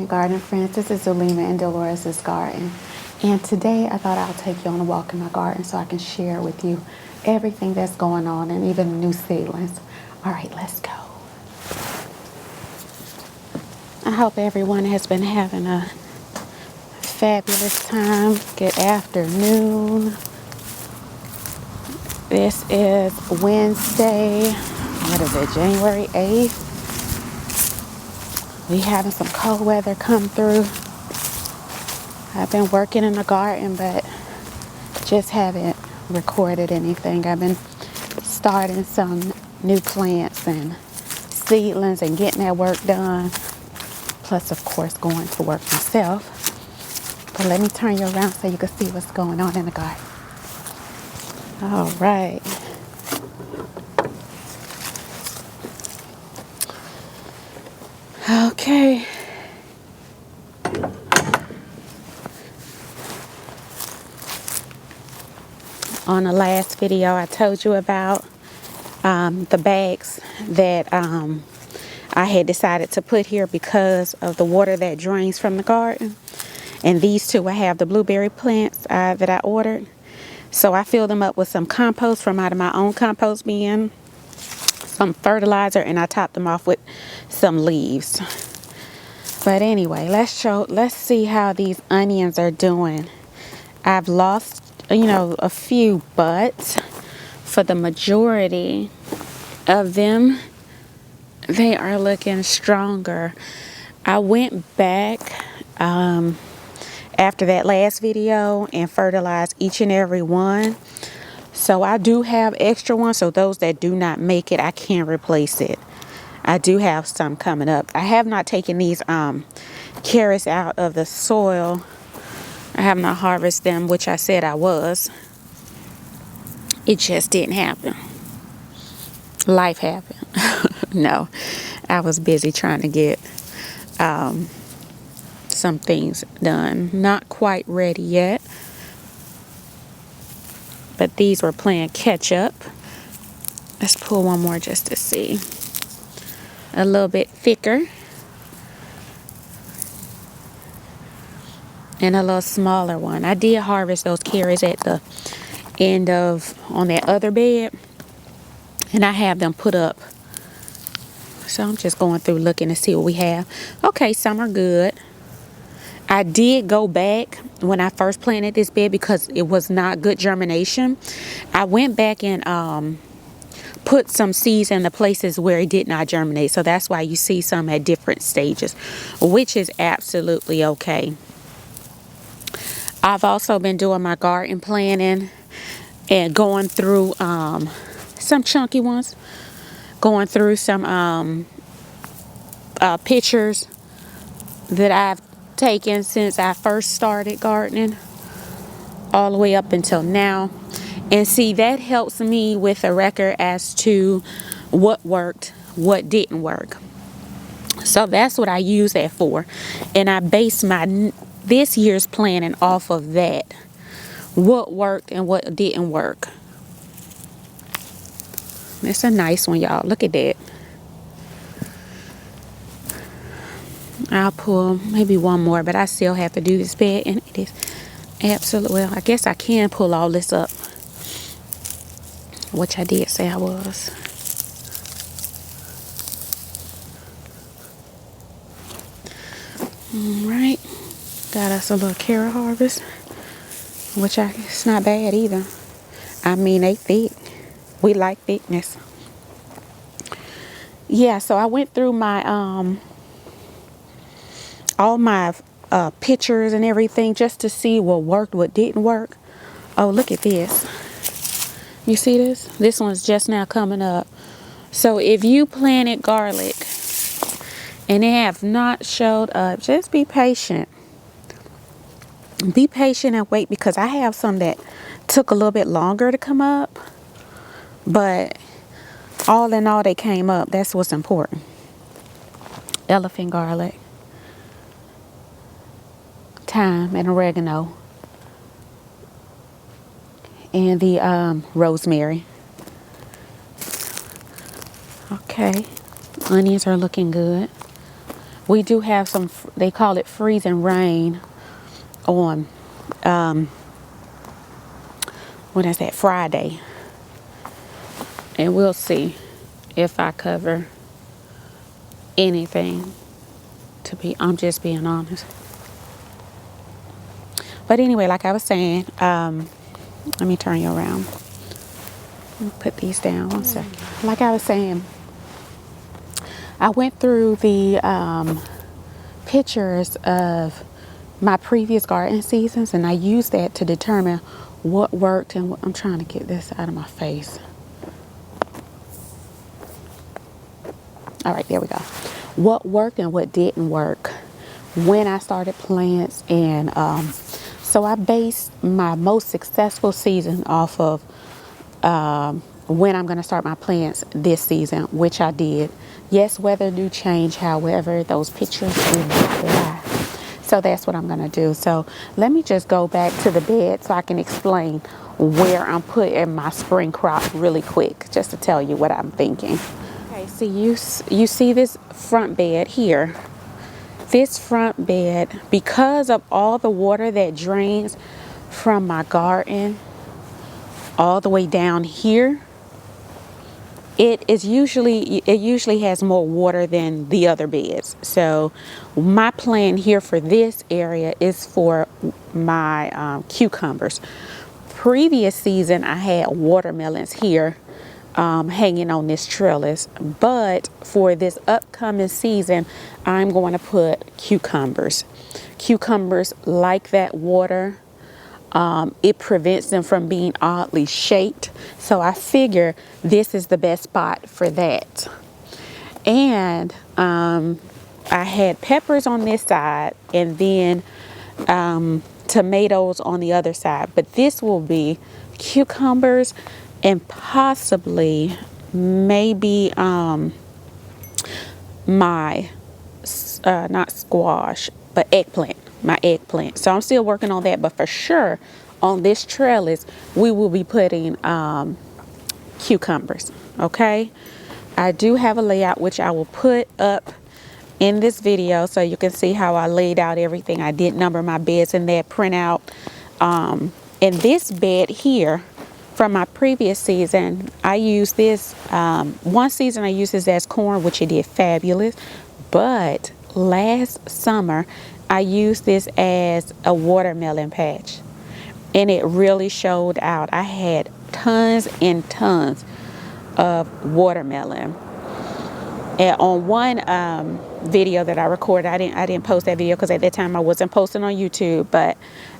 garden friends. This is Zulema and Dolores' garden. And today I thought I'll take you on a walk in my garden so I can share with you everything that's going on and even the new seedlings. All right, let's go. I hope everyone has been having a fabulous time. Good afternoon. This is Wednesday, what is it, January 8th. We having some cold weather come through. I've been working in the garden, but just haven't recorded anything. I've been starting some new plants and seedlings and getting that work done. Plus, of course, going to work myself. But let me turn you around so you can see what's going on in the garden. All right. Okay. On the last video, I told you about the bags that I had decided to put here because of the water that drains from the garden. And these two, I have the blueberry plants that I ordered. So I filled them up with some compost from out of my own compost bin, some fertilizer, and I topped them off with some leaves. But anyway, let's see how these onions are doing. I've lost, a few, but for the majority of them, they are looking stronger. I went back after that last video and fertilized each and every one. So I do have extra ones. So those that do not make it, I can replace it. I do have some coming up. I have not taken these carrots out of the soil. I have not harvested them, which I said I was. It just didn't happen. Life happened. No, I was busy trying to get some things done. Not quite ready yet. But these were playing catch up. Let's pull one more just to see. A little bit thicker. And a little smaller one. I did harvest those carrots at the end of, on that other bed. And I have them put up. So I'm just going through looking to see what we have. Okay, some are good. I did go back when I first planted this bed because it was not good germination. I went back and put some seeds in the places where it did not germinate. So that's why you see some at different stages, which is absolutely okay. I've also been doing my garden planning and going through some chunky ones, going through some pictures that I've taken since I first started gardening all the way up until now. And see, that helps me with a record as to what worked, what didn't work. So that's what I use that for. And I base my this year's planning off of that. What worked and what didn't work. It's a nice one, y'all. Look at that. I'll pull maybe one more, but I still have to do this bed. And it is absolutely, well, I guess I can pull all this up, which I did say I was. All right. Got us a little carrot harvest, which it's not bad either. I mean, they thick. We like thickness. Yeah, so I went through my all my pictures and everything just to see what worked, what didn't work. Oh, look at this. You see this? This one's just now coming up. So if you planted garlic and they have not showed up, just be patient. Be patient and wait, because I have some that took a little bit longer to come up. But all in all, they came up. That's what's important. Elephant garlic, thyme, and oregano. And the rosemary. Okay. Onions are looking good. We do have some, they call it freezing rain on, what is that, Friday. And we'll see if I cover anything. I'm just being honest. But anyway, like I was saying, let me turn you around. Let me put these down 1 second. Like I was saying, I went through the pictures of my previous garden seasons, and I used that to determine what worked and what. I'm trying to get this out of my face. All right, there we go. What worked and what didn't work when I started plants. And so I based my most successful season off of when I'm going to start my plants this season, which I did. Yes, weather do change. However, those pictures do not lie. So that's what I'm going to do. So let me just go back to the bed so I can explain where I'm putting my spring crop really quick, just to tell you what I'm thinking. Okay, so you see this front bed here. This front bed, because of all the water that drains from my garden all the way down here, it usually has more water than the other beds. So my plan here for this area is for my cucumbers. Previous season I had watermelons here hanging on this trellis, but for this upcoming season I'm going to put cucumbers. Cucumbers like that water. It prevents them from being oddly shaped. So I figure this is the best spot for that. And I had peppers on this side and then tomatoes on the other side. But this will be cucumbers and possibly maybe my not squash, but eggplant. My eggplant. So I'm still working on that, but for sure on this trellis we will be putting cucumbers. Okay, I do have a layout which I will put up in this video so you can see how I laid out everything. I did number my beds in that printout. In this bed here from my previous season, I used this one season I used this as corn, which it did fabulous, but last summer I used this as a watermelon patch and it really showed out. I had tons and tons of watermelon. And on one video that I recorded, I didn't post that video because at that time I wasn't posting on YouTube, but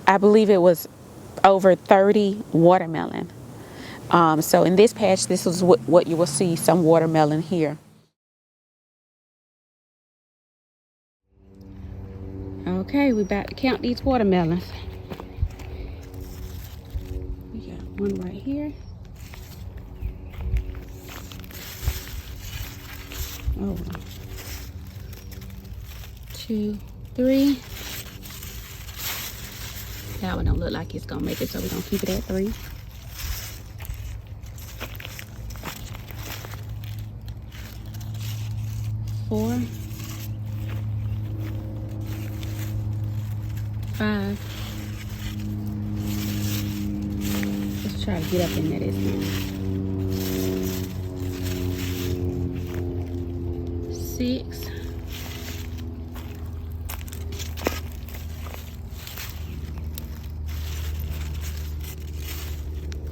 I believe it was over 30 watermelon. So in this patch, this is what you will see, some watermelon here. Okay, we're about to count these watermelons. We got one right here. Oh, 2, 3. That one don't look like it's gonna make it, so we're gonna keep it at 3. 4, 5. Let's try to get up in there this time. 6.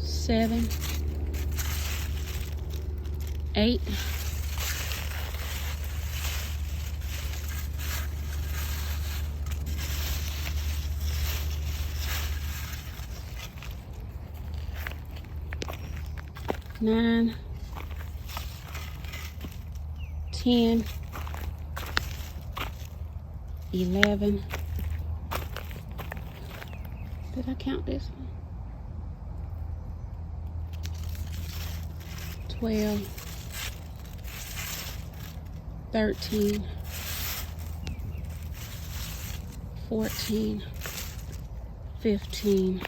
7, 8. 9, 10, 11. Did I count this one? 12, 13, 14, 15,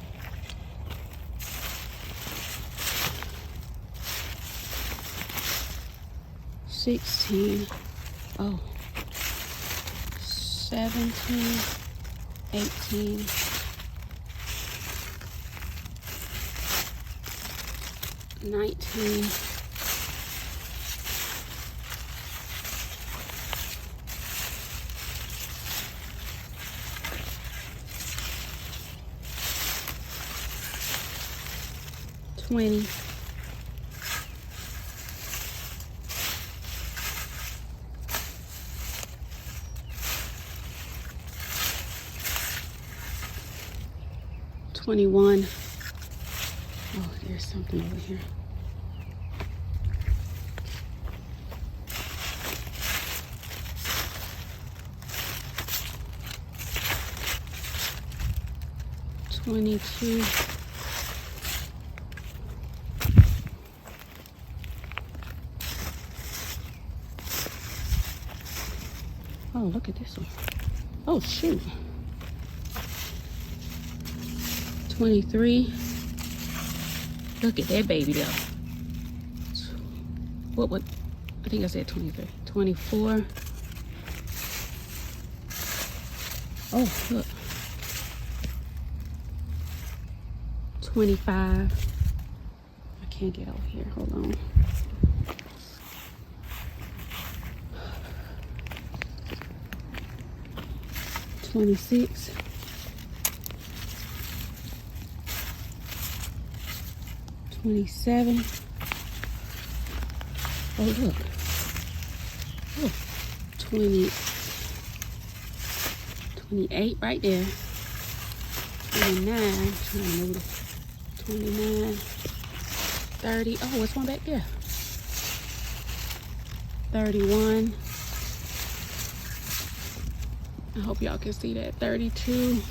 16. Oh, 17, 18, 19, 20, 21. Oh, there's something over here. 22. Oh, look at this one. Oh, shoot. 23. Look at that baby though. What? I think I said 23. 24. Oh, look. 25. I can't get over here. Hold on. 26. 27. Oh, look. Oh, 20. 28 right there. 29. Trying to move it. 29. 30. Oh, what's one back there? 31. I hope y'all can see that. 32.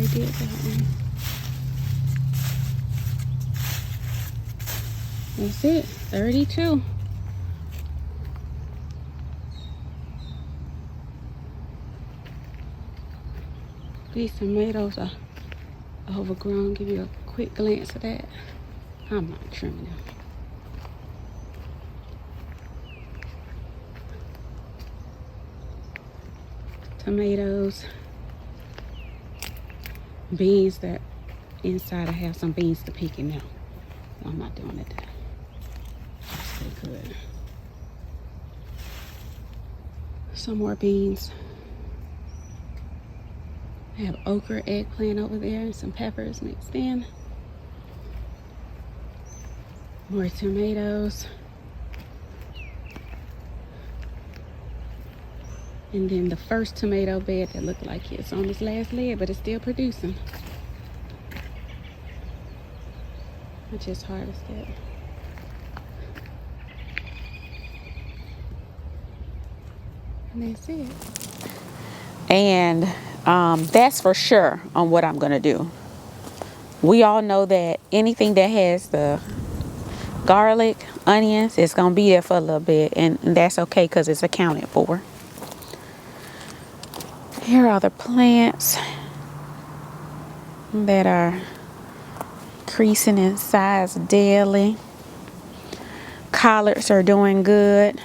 31. That's it. 32. These tomatoes are overgrown. Give you a quick glance of that. I'm not trimming them. Tomatoes. Beans that inside I have some beans to pick in now. So I'm not doing it. Stay good. Some more beans. I have okra, eggplant over there, and some peppers mixed in. More tomatoes. And then the first tomato bed that looked like it's on its last leg, but it's still producing. I just harvested. And that's it. And that's for sure on what I'm gonna do. We all know that anything that has the garlic, onions, it's gonna be there for a little bit, and that's okay because it's accounted for. Here are the plants that are increasing in size daily. Collards are doing good.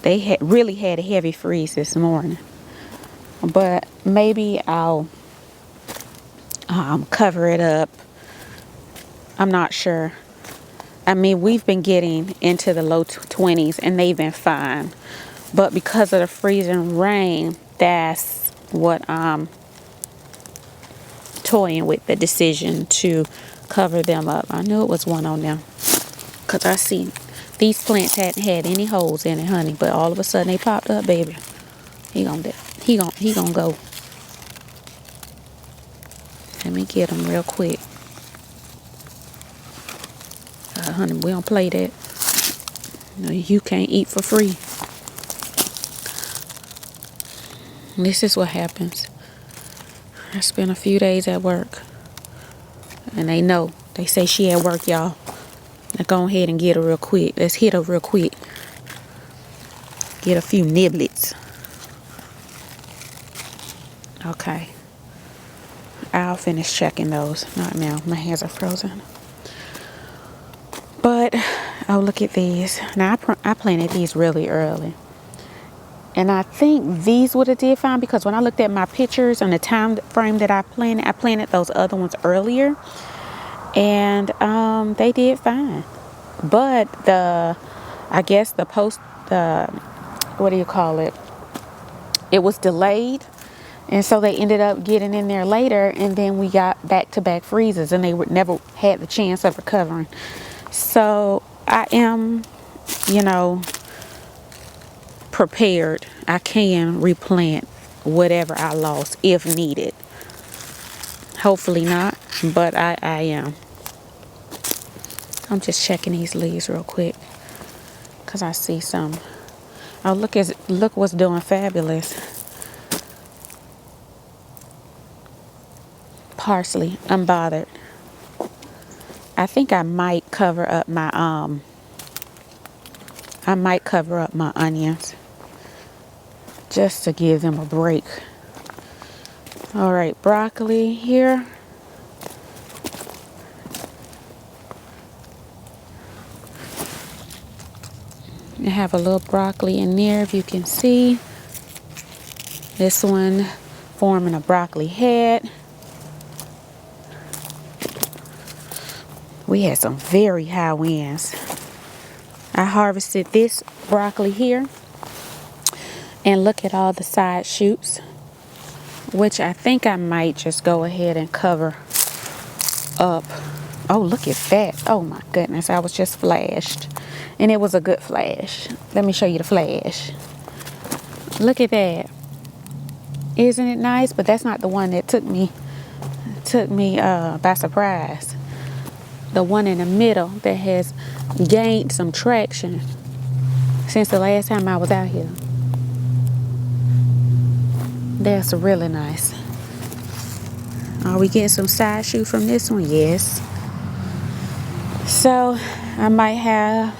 They really had a heavy freeze this morning, but maybe I'll cover it up. I'm not sure. I mean, we've been getting into the low 20s and they've been fine, but because of the freezing rain, that's what I'm toying with, the decision to cover them up. I knew it was one on them because I see these plants hadn't had any holes in it, honey, but all of a sudden they popped up, baby. He gonna go. Let me get them real quick. Honey, we don't play that. No, you can't eat for free. This is what happens. I spent a few days at work. And they know. They say she at work, y'all. Now go ahead and get her real quick. Let's hit her real quick. Get a few niblets. Okay. I'll finish checking those. Not now. My hands are frozen. But, oh, look at these. Now, I planted these really early. And I think these would have did fine because when I looked at my pictures and the time frame that I planted those other ones earlier. And they did fine. But I guess what do you call it? It was delayed. And so they ended up getting in there later, and then we got back-to-back freezes, and they never had the chance of recovering. So I am, prepared. I can replant whatever I lost if needed. Hopefully not, but I am. I'm just checking these leaves real quick because I see some. Oh, look what's doing fabulous. Parsley, unbothered. I think I might cover up my onions just to give them a break. All right, broccoli here. I have a little broccoli in there, if you can see. This one forming a broccoli head. We had some very high winds. I harvested this broccoli here. And look at all the side shoots, which I think I might just go ahead and cover up. Oh, look at that. Oh my goodness, I was just flashed. And it was a good flash. Let me show you the flash. Look at that. Isn't it nice? But that's not the one that took me by surprise. The one in the middle that has gained some traction since the last time I was out here. That's really nice. Are we getting some side shoot from this one? Yes. So I might have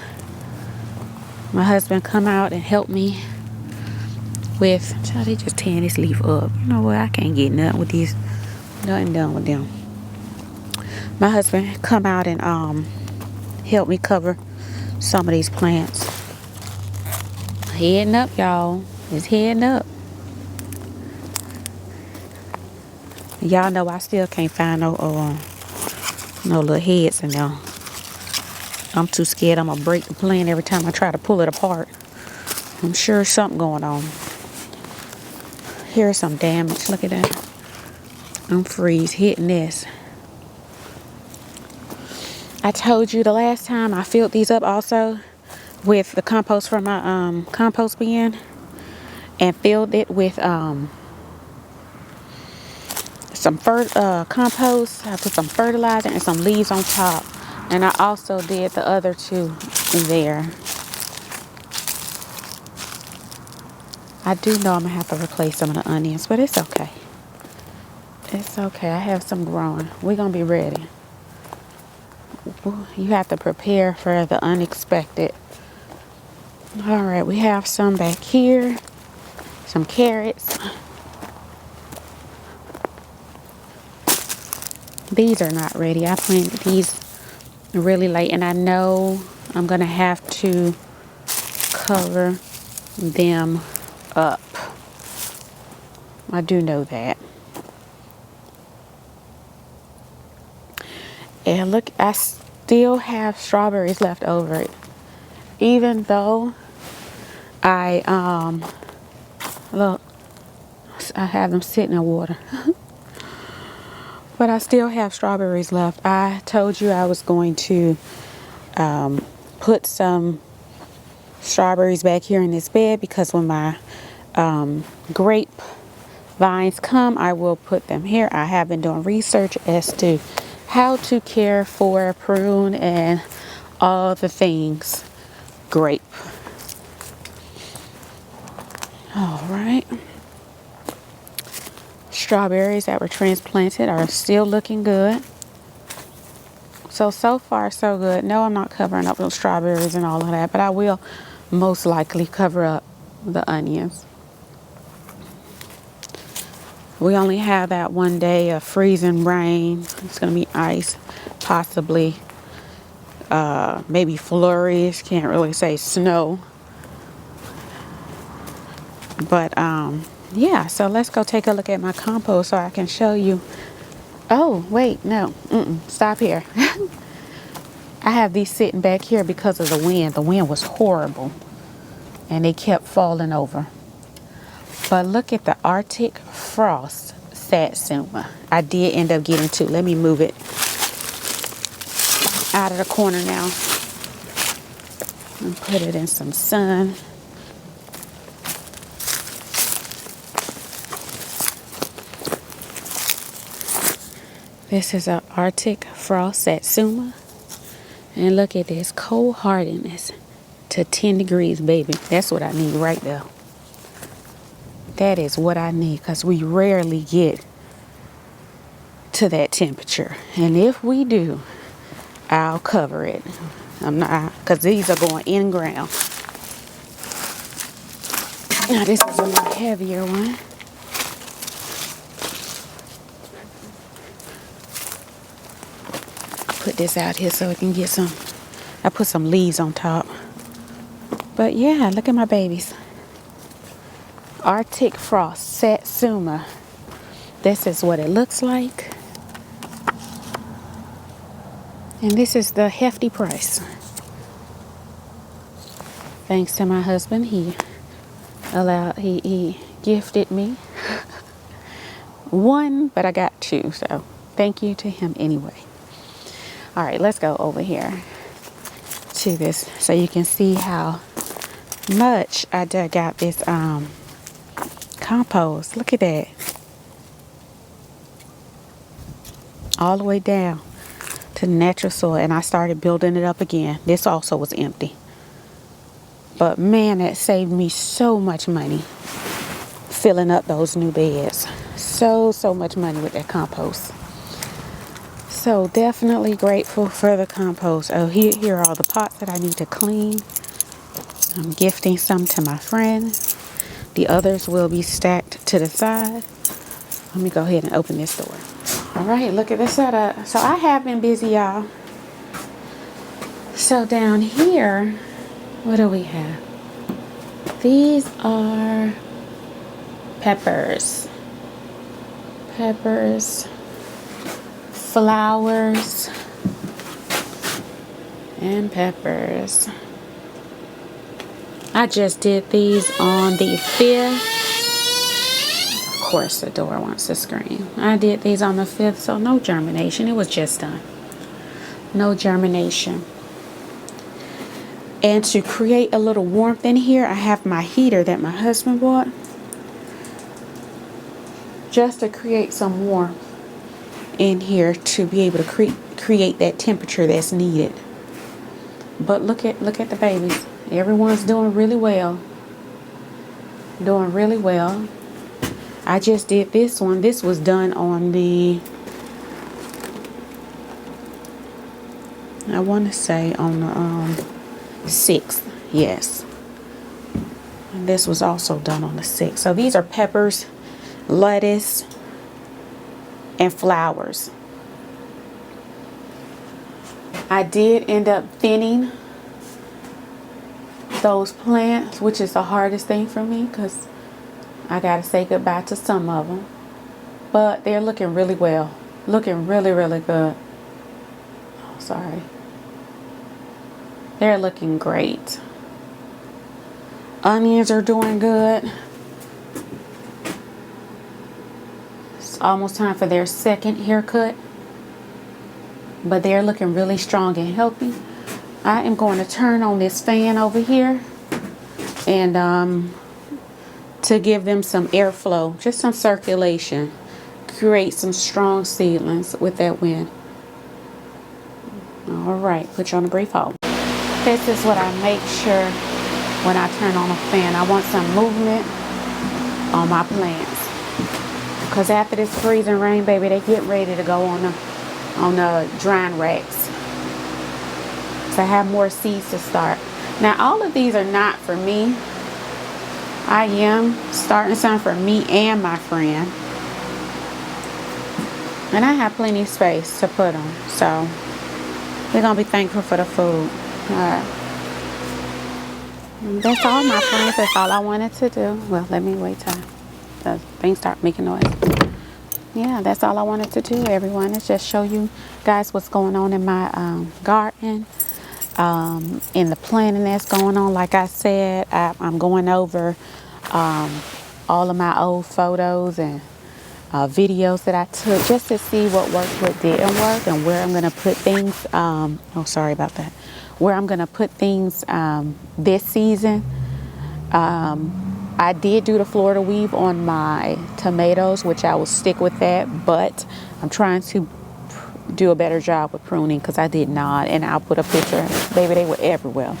my husband come out and help me with, they just tearing this leaf up. You know what? I can't get nothing with these. Nothing done with them. My husband come out and help me cover some of these plants. Heading up, y'all. It's heading up. Y'all know I still can't find no little heads in there. I'm too scared I'm gonna break the plant every time I try to pull it apart. I'm sure something going on. Here's some damage. Look at that. I'm freeze hitting this. I told you the last time I filled these up also with the compost from my compost bin and filled it with some compost. I put some fertilizer and some leaves on top, and I also did the other two in there. I do know I'm gonna have to replace some of the onions, but it's okay. It's okay. I have some growing. We're gonna be ready. You have to prepare for the unexpected. All right, we have some back here. Some carrots. These are not ready. I planted these really late, and I know I'm gonna have to cover them up. I do know that. And look, I still have strawberries left over. Even though I look, I have them sitting in water. But I still have strawberries left. I told you I was going to put some strawberries back here in this bed because when my grape vines come, I will put them here. I have been doing research as to how to care for, prune, and all the things grape. All right. Strawberries that were transplanted are still looking good. So far, so good. No, I'm not covering up those strawberries and all of that, but I will most likely cover up the onions. We only have that one day of freezing rain. It's going to be ice, possibly maybe flurries. Can't really say snow. But yeah, so let's go take a look at my compost so I can show you. Oh, wait, no. Stop here. I have these sitting back here because of the wind. The wind was horrible and they kept falling over. But look at the Arctic Frost Satsuma. I did end up getting two. Let me move it out of the corner now and put it in some sun. This is an Arctic Frost Satsuma. And look at this cold hardiness to 10 degrees, baby. That's what I need right there. That is what I need, because we rarely get to that temperature. And if we do, I'll cover it. I'm not, because these are going in ground. Now this is a little heavier one. Put this out here so it can get some. I put some leaves on top. But yeah, look at my babies. Arctic Frost Satsuma. This is what it looks like. And this is the hefty price. Thanks to my husband, he gifted me one, but I got two, so thank you to him anyway. All right, let's go over here to this so you can see how much I dug out this compost. Look at that. All the way down to natural soil, and I started building it up again. This also was empty. But man, that saved me so much money filling up those new beds. So much money with that compost. So definitely grateful for the compost. Oh, here are all the pots that I need to clean. I'm gifting some to my friend. The others will be stacked to the side. Let me go ahead and open this door. All right, look at the setup. So I have been busy, y'all. So down here, what do we have? These are peppers. Flowers. And peppers. I just did these on the 5th. Of course, the door wants to scream. I did these on the 5th, so no germination. It was just done. No germination. And to create a little warmth in here, I have my heater that my husband bought. Just to create some warmth in here to be able to create that temperature that's needed. But look at the babies. Everyone's doing really well. Doing really well. I just did this one. This was done on the, I want to say on the 6th. Yes. And this was also done on the 6th. So these are peppers, lettuce, and flowers. I did end up thinning those plants, which is the hardest thing for me because I gotta say goodbye to some of them. But they're looking really well. Looking really, really good. Oh, sorry. They're looking great. Onions are doing good. It's almost time for their second haircut. But they're looking really strong and healthy. I am going to turn on this fan over here and to give them some airflow, just some circulation, create some strong seedlings with that wind. All right, put you on a brief hold. This is what I make sure when I turn on a fan. I want some movement on my plants, because after this freezing rain, baby, they get ready to go on the drying racks to have more seeds to start. Now, all of these are not for me. I am starting some for me and my friend. And I have plenty of space to put them. So we're going to be thankful for the food. All right. That's all, my friends. That's all I wanted to do. Well, let me wait till the thing start making noise. Yeah, that's all I wanted to do, everyone, is just show you guys what's going on in my garden, in the planting that's going on. Like I said, I'm going over all of my old photos and videos that I took just to see what worked, what didn't work, and where I'm going to put things. Oh, sorry about that. Where I'm going to put things this season. I did do the Florida weave on my tomatoes, which I will stick with that, but I'm trying to do a better job with pruning because I did not. And I'll put a picture. Baby, they were everywhere.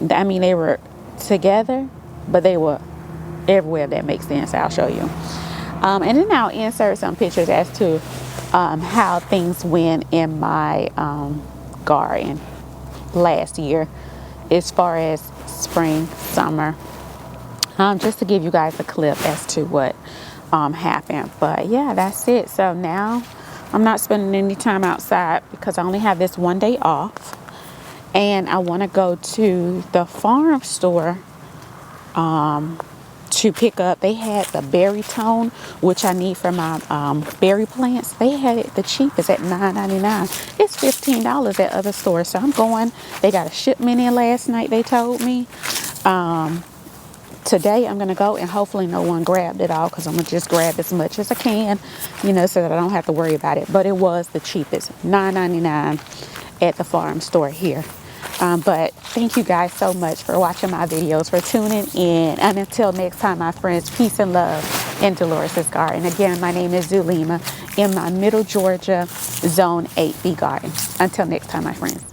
I mean, they were together, but they were everywhere, if that makes sense. I'll show you. And then I'll insert some pictures as to how things went in my garden last year as far as spring, summer. Just to give you guys a clip as to what happened. But yeah, that's it. So now I'm not spending any time outside because I only have this one day off. And I want to go to the farm store to pick up. They had the berry tone, which I need for my berry plants. They had it the cheapest at $9.99. It's $15 at other stores. So I'm going. They got a shipment in last night, they told me. Today I'm going to go and hopefully no one grabbed it all because I'm going to just grab as much as I can, you know, so that I don't have to worry about it. But it was the cheapest, $9.99 at the farm store here. But thank you guys so much for watching my videos, for tuning in. And until next time, my friends, peace and love in Dolores' garden. Again, my name is Zulema in my Middle Georgia Zone 8B garden. Until next time, my friends.